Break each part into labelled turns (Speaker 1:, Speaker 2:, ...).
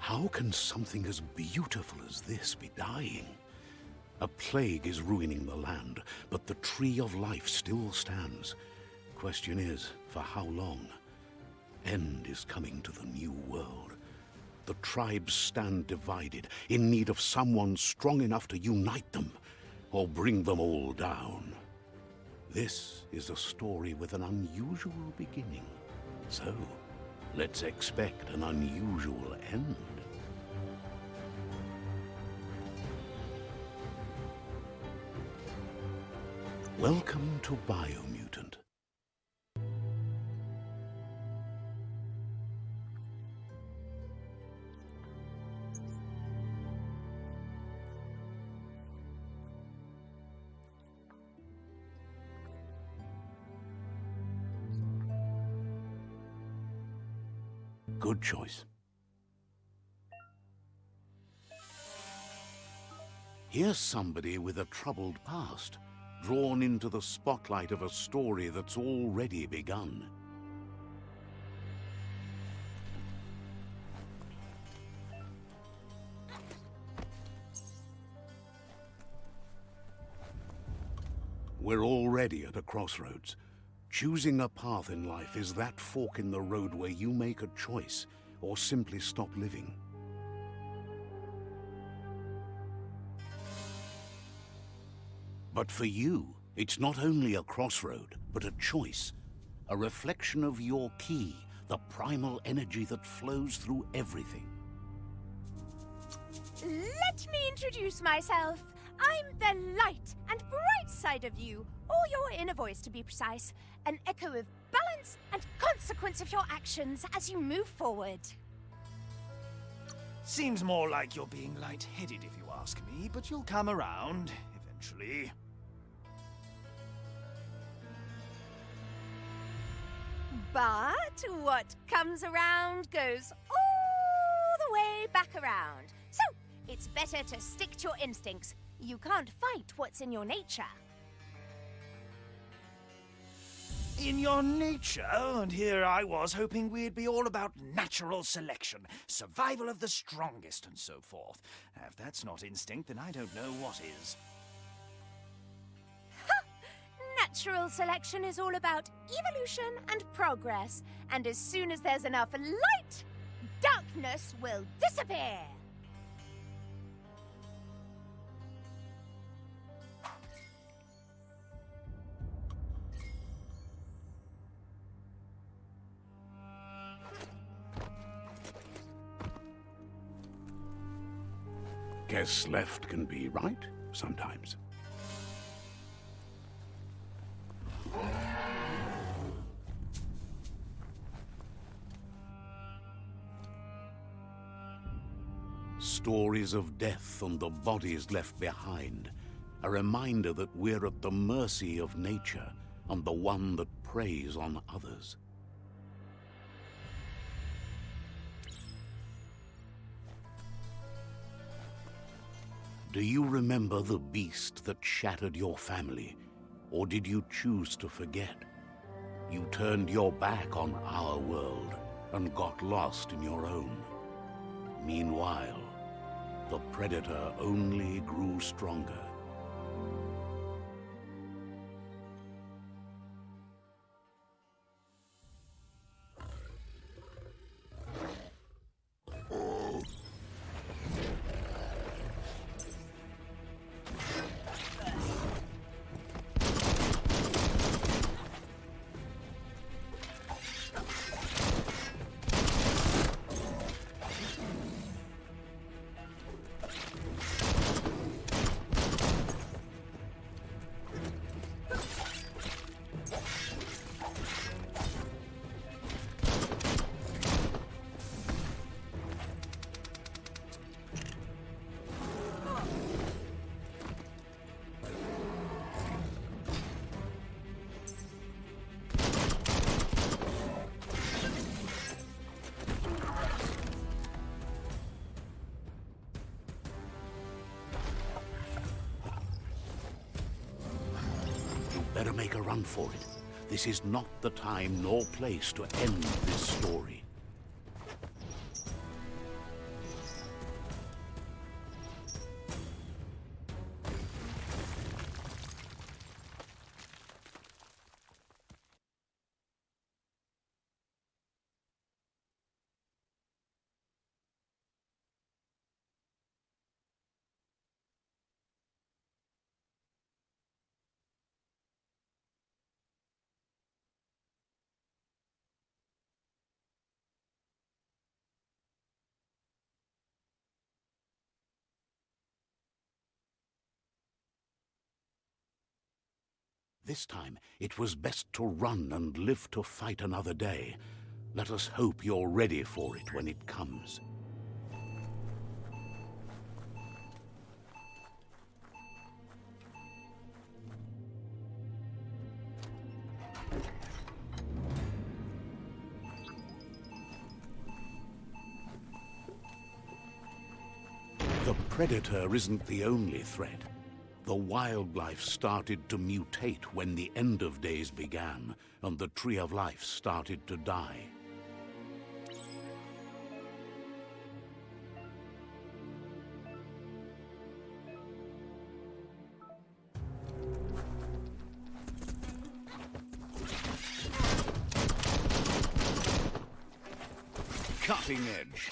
Speaker 1: How can something as beautiful as this be dying? A plague is ruining the land, but the tree of life still stands. Question is, for how long? End is coming to the new world. The tribes stand divided, in need of someone strong enough to unite them, or bring them all down. This is a story with an unusual beginning. So, let's expect an unusual end. Welcome to Biomutant. Good choice. Here's somebody with a troubled past, drawn into the spotlight of a story that's already begun. We're already at a crossroads. Choosing a path in life is that fork in the road where you make a choice or simply stop living. But for you, it's not only a crossroad, but a choice. A reflection of your key, the primal energy that flows through everything.
Speaker 2: Let me introduce myself. I'm the light and bright side of you, or your inner voice to be precise. An echo of balance and consequence of your actions as you move forward.
Speaker 3: Seems more like you're being light-headed if you ask me, but you'll come around, eventually.
Speaker 2: But what comes around goes all the way back around. So, it's better to stick to your instincts. You can't fight what's in your nature.
Speaker 3: In your nature, and here I was hoping we'd be all about natural selection, survival of the strongest, and so forth. If that's not instinct, then I don't know what is.
Speaker 2: Natural selection is all about evolution and progress, and as soon as there's enough light, darkness will disappear.
Speaker 1: Guess left can be right sometimes. Stories of death and the bodies left behind. A reminder that we're at the mercy of nature and the one that preys on others. Do you remember the beast that shattered your family? Or did you choose to forget? You turned your back on our world and got lost in your own. Meanwhile, the predator only grew stronger. Better make a run for it. This is not the time nor place to end this story. This time, it was best to run and live to fight another day. Let us hope you're ready for it when it comes. The predator isn't the only threat. The wildlife started to mutate when the end of days began, and the Tree of Life started to die. Cutting edge.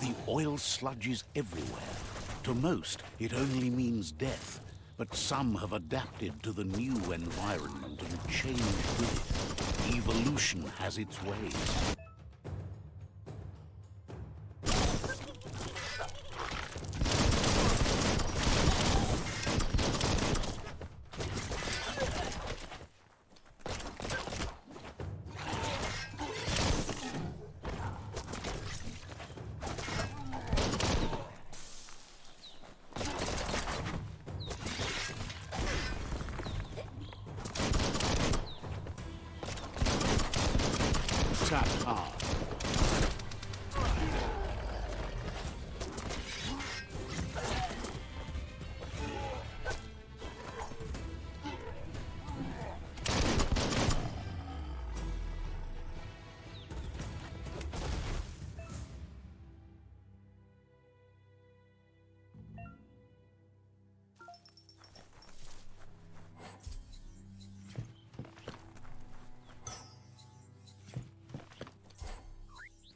Speaker 1: The oil sludges everywhere. To most, it only means death. But some have adapted to the new environment and changed with it. Evolution has its ways. Tap hard.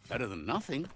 Speaker 1: Better than nothing.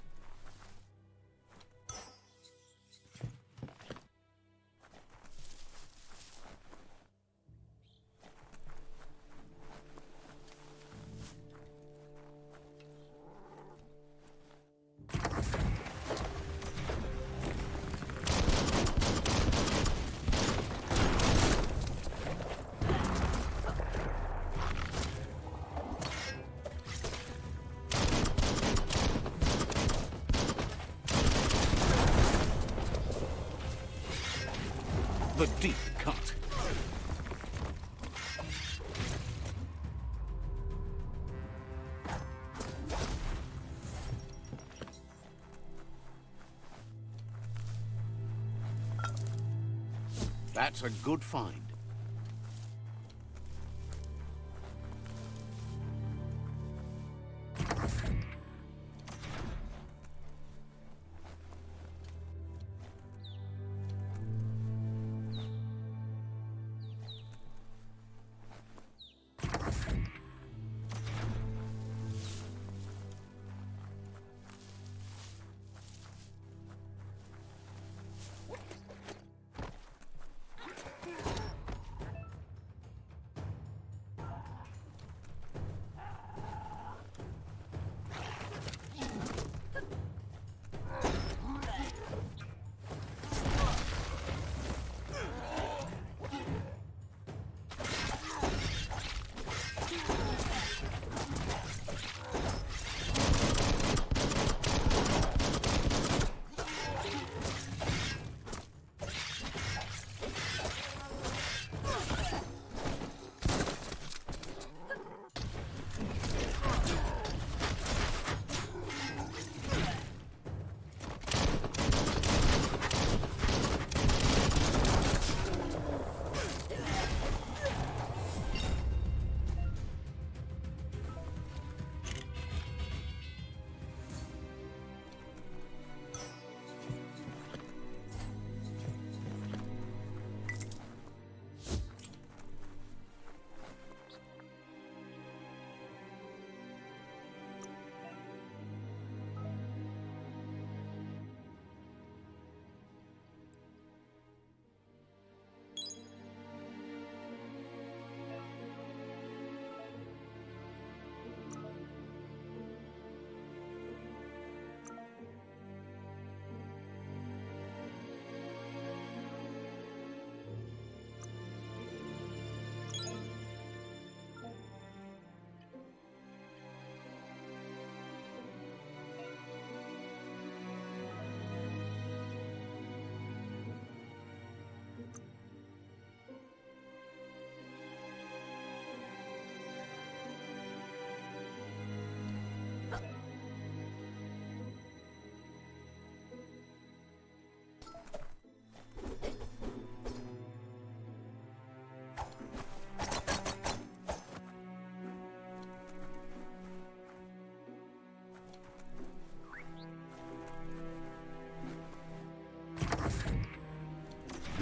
Speaker 1: The deep cut. That's a good find.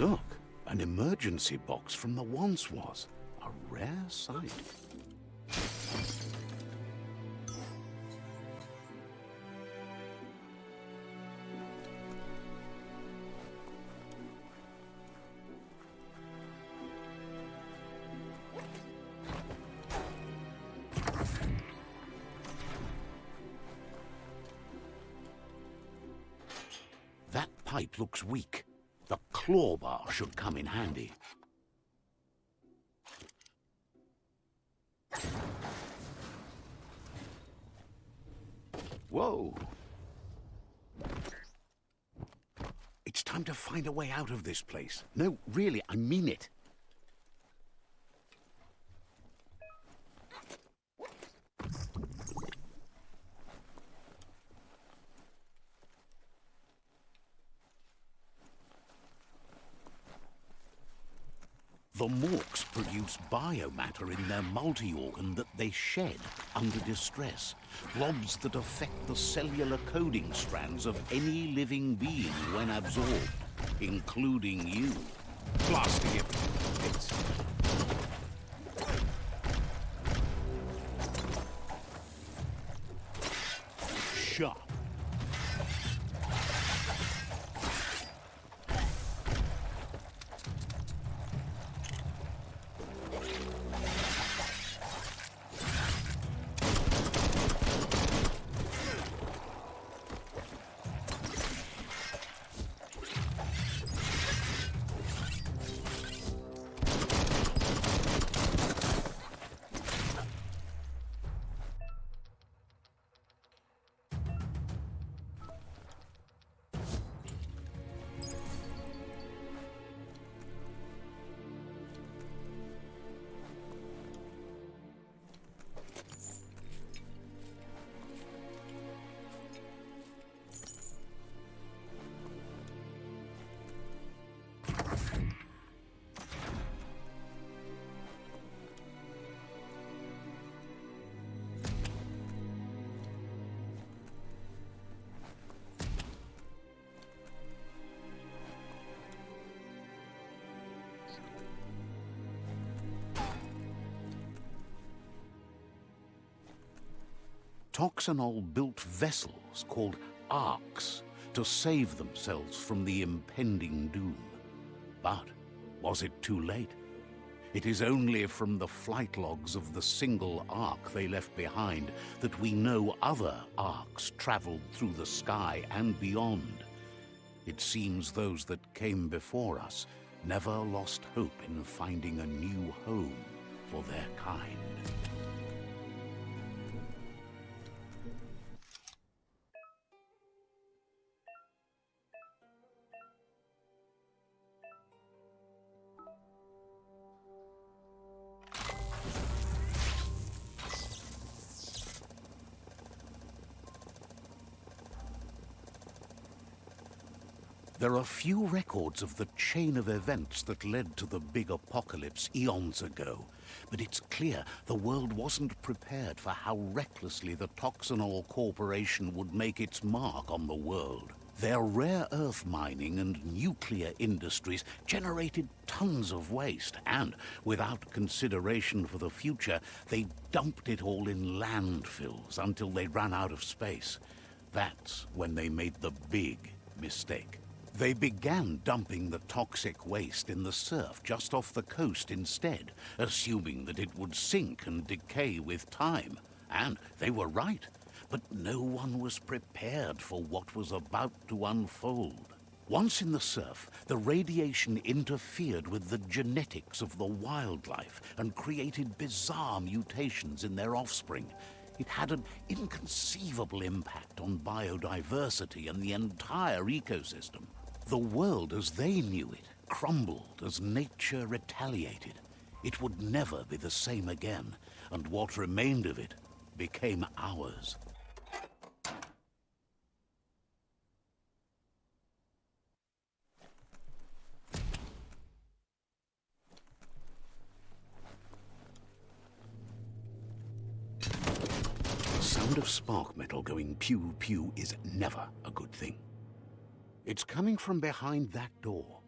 Speaker 1: Look, an emergency box from the once was. A rare sight. That pipe looks weak. The claw bar should come in handy. Whoa! It's time to find a way out of this place. No, really, I mean it. The morks produce biomatter in their multi-organ that they shed under distress. Blobs that affect the cellular coding strands of any living being when absorbed, including you. Blasting it. Sharp. Toxanol built vessels called arks to save themselves from the impending doom. But was it too late? It is only from the flight logs of the single ark they left behind that we know other arks traveled through the sky and beyond. It seems those that came before us never lost hope in finding a new home for their kind. There are few records of the chain of events that led to the big apocalypse eons ago, but it's clear the world wasn't prepared for how recklessly the Toxanol Corporation would make its mark on the world. Their rare earth mining and nuclear industries generated tons of waste, and without consideration for the future, they dumped it all in landfills until they ran out of space. That's when they made the big mistake. They began dumping the toxic waste in the surf just off the coast instead, assuming that it would sink and decay with time. And they were right, but no one was prepared for what was about to unfold. Once in the surf, the radiation interfered with the genetics of the wildlife and created bizarre mutations in their offspring. It had an inconceivable impact on biodiversity and the entire ecosystem. The world as they knew it crumbled as nature retaliated. It would never be the same again, and what remained of it became ours. The sound of spark metal going pew-pew is never a good thing. It's coming from behind that door.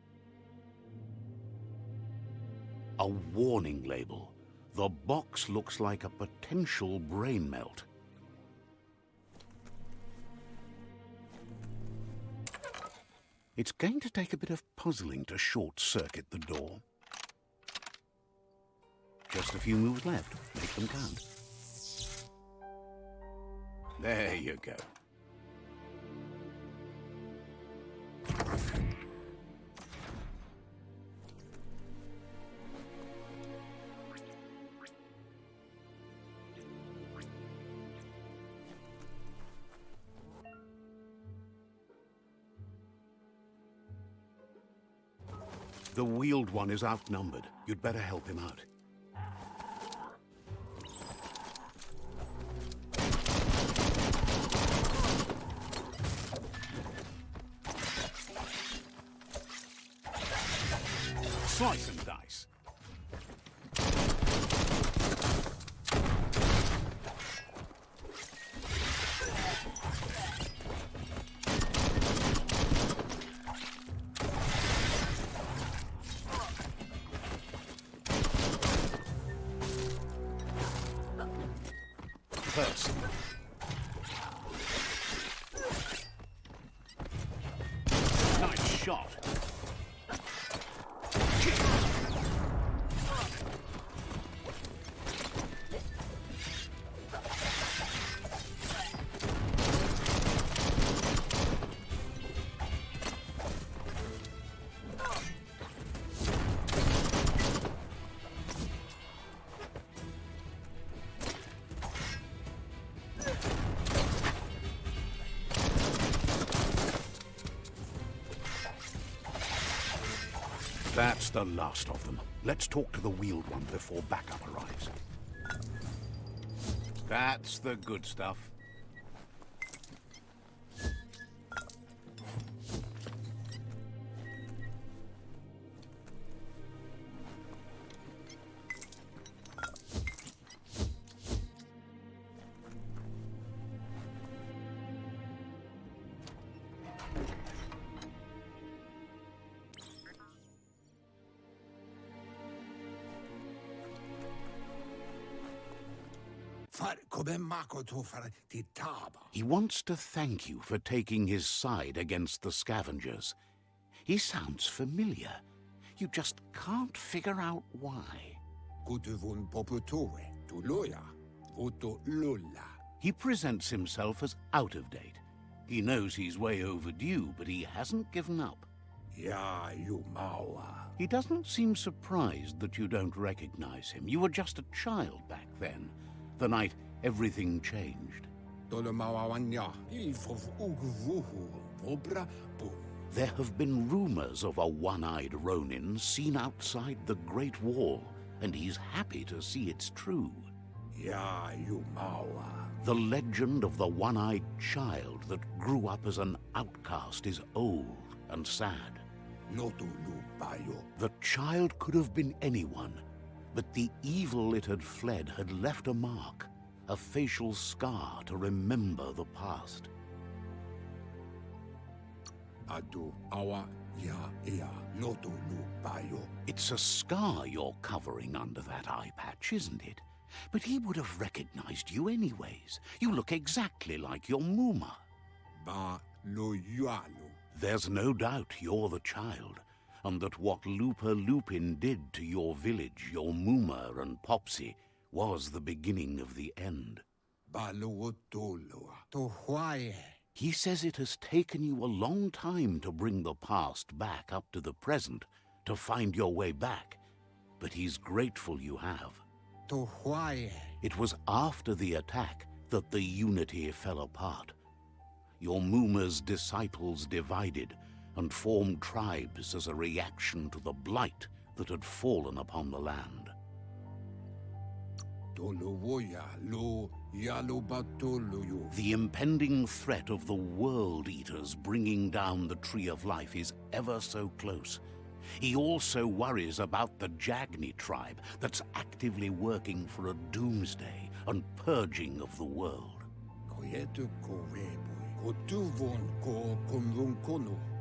Speaker 1: A warning label. The box looks like a potential brain melt. It's going to take a bit of puzzling to short-circuit the door. Just a few moves left. Make them count. There you go. The wheeled one is outnumbered. You'd better help him out. Slice and dice. Person. Nice shot. That's the last of them. Let's talk to the wheeled one before backup arrives. That's the good stuff. He wants to thank you for taking his side against the scavengers. He sounds familiar. You just can't figure out why. He presents himself as out of date. He knows he's way overdue, but he hasn't given up. He doesn't seem surprised that you don't recognize him. You were just a child back then, the night everything changed. There have been rumors of a one-eyed Ronin seen outside the Great Wall, and he's happy to see it's true. The legend of the one-eyed child that grew up as an outcast is old and sad. The child could have been anyone, but the evil it had fled had left a mark, a facial scar to remember the past. It's a scar you're covering under that eye patch, isn't it? But he would have recognized you anyways. You look exactly like your Muma. There's no doubt you're the child, and that what Lupa Lupin did to your village, your Muma and Popsy, was the beginning of the end. He says it has taken you a long time to bring the past back up to the present, to find your way back, but he's grateful you have. It was after the attack that the unity fell apart. Your Muma's disciples divided and formed tribes as a reaction to the blight that had fallen upon the land. The impending threat of the World Eaters bringing down the Tree of Life is ever so close. He also worries about the Jagni tribe that's actively working for a doomsday and purging of the world.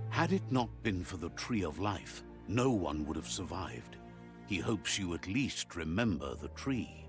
Speaker 1: Had it not been for the Tree of Life, no one would have survived. He hopes you at least remember the tree.